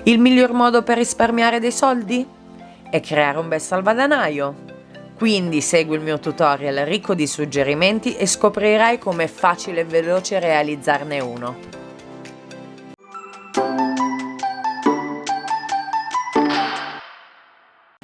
Il miglior modo per risparmiare dei soldi? È creare un bel salvadanaio. Quindi segui il mio tutorial ricco di suggerimenti e scoprirai come è facile e veloce realizzarne uno.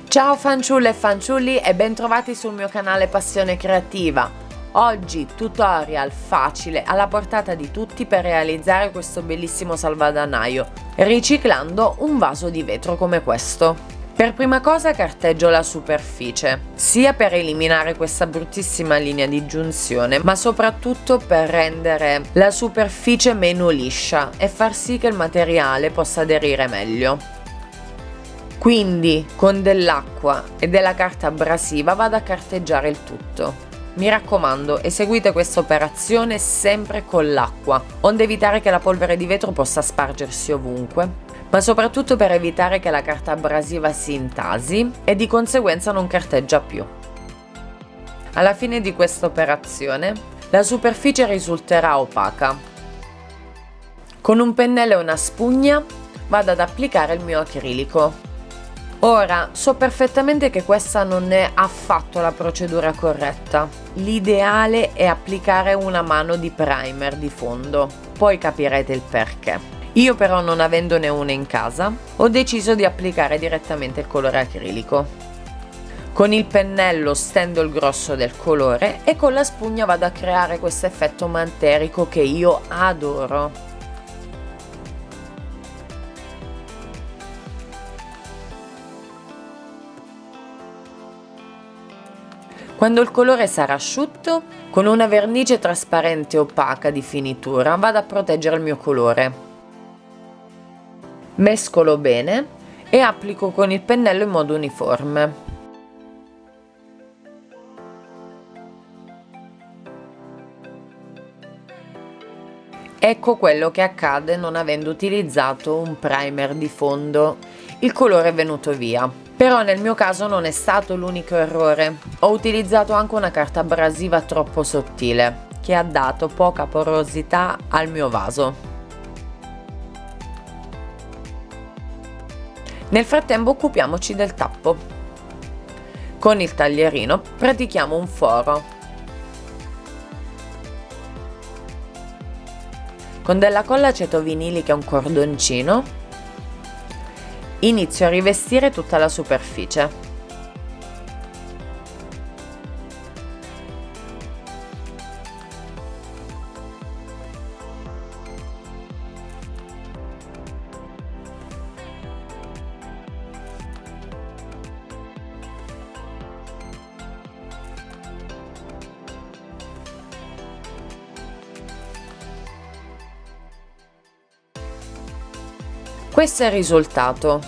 Ciao fanciulle e fanciulli e bentrovati sul mio canale Passione Creativa. Oggi tutorial facile alla portata di tutti per realizzare questo bellissimo salvadanaio, riciclando un vaso di vetro come questo. Per prima cosa carteggio la superficie, sia per eliminare questa bruttissima linea di giunzione, ma soprattutto per rendere la superficie meno liscia e far sì che il materiale possa aderire meglio. Quindi con dell'acqua e della carta abrasiva vado a carteggiare il tutto. Mi raccomando, eseguite questa operazione sempre con l'acqua, onde evitare che la polvere di vetro possa spargersi ovunque, ma soprattutto per evitare che la carta abrasiva si intasi e di conseguenza non carteggia più. Alla fine di questa operazione, la superficie risulterà opaca. Con un pennello e una spugna vado ad applicare il mio acrilico. Ora, so perfettamente che questa non è affatto la procedura corretta. L'ideale è applicare una mano di primer di fondo, poi capirete il perché. Io però, non avendone una in casa, ho deciso di applicare direttamente il colore acrilico. Con il pennello stendo il grosso del colore e con la spugna vado a creare questo effetto manterico che io adoro. Quando il colore sarà asciutto, con una vernice trasparente opaca di finitura vado a proteggere il mio colore. Mescolo bene e applico con il pennello in modo uniforme. Ecco quello che accade non avendo utilizzato un primer di fondo. Il colore è venuto via. Però nel mio caso non è stato l'unico errore. Ho utilizzato anche una carta abrasiva troppo sottile, che ha dato poca porosità al mio vaso. Nel frattempo occupiamoci del tappo. Con il taglierino pratichiamo un foro. Con della colla acetovinilica e un cordoncino inizio a rivestire tutta la superficie. Questo è il risultato.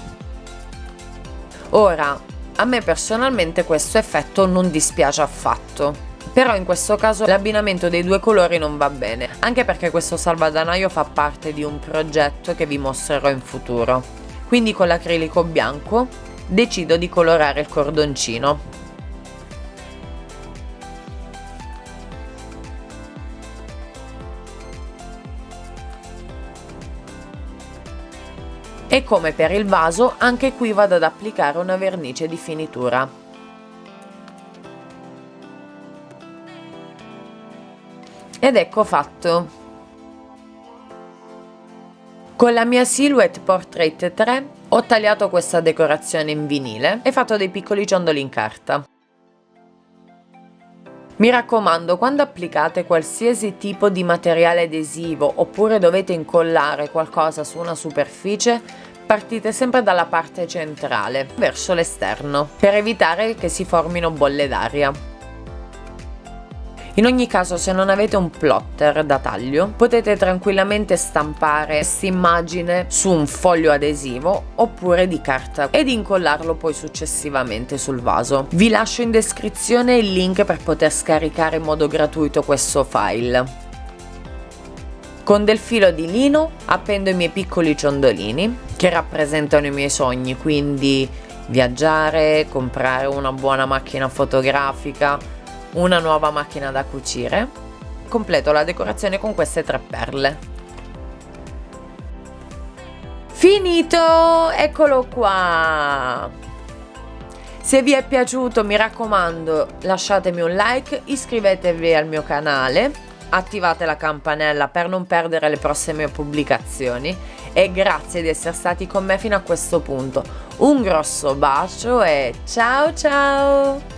Ora, a me personalmente questo effetto non dispiace affatto, però in questo caso l'abbinamento dei due colori non va bene, anche perché questo salvadanaio fa parte di un progetto che vi mostrerò in futuro. Quindi con l'acrilico bianco decido di colorare il cordoncino. E come per il vaso, anche qui vado ad applicare una vernice di finitura. Ed ecco fatto. Con la mia Silhouette Portrait 3 ho tagliato questa decorazione in vinile e fatto dei piccoli ciondoli in carta. Mi raccomando, quando applicate qualsiasi tipo di materiale adesivo oppure dovete incollare qualcosa su una superficie, partite sempre dalla parte centrale, verso l'esterno, per evitare che si formino bolle d'aria. In ogni caso, se non avete un plotter da taglio, potete tranquillamente stampare questa immagine su un foglio adesivo oppure di carta ed incollarlo poi successivamente sul vaso. Vi lascio in descrizione il link per poter scaricare in modo gratuito questo file. Con del filo di lino appendo i miei piccoli ciondolini che rappresentano i miei sogni, quindi viaggiare, comprare una buona macchina fotografica, una nuova macchina da cucire. Completo la decorazione con queste 3 perle. Finito, eccolo qua. Se vi è piaciuto, mi raccomando, lasciatemi un like, iscrivetevi al mio canale, attivate la campanella per non perdere le prossime pubblicazioni e grazie di essere stati con me fino a questo punto. Un grosso bacio e ciao ciao!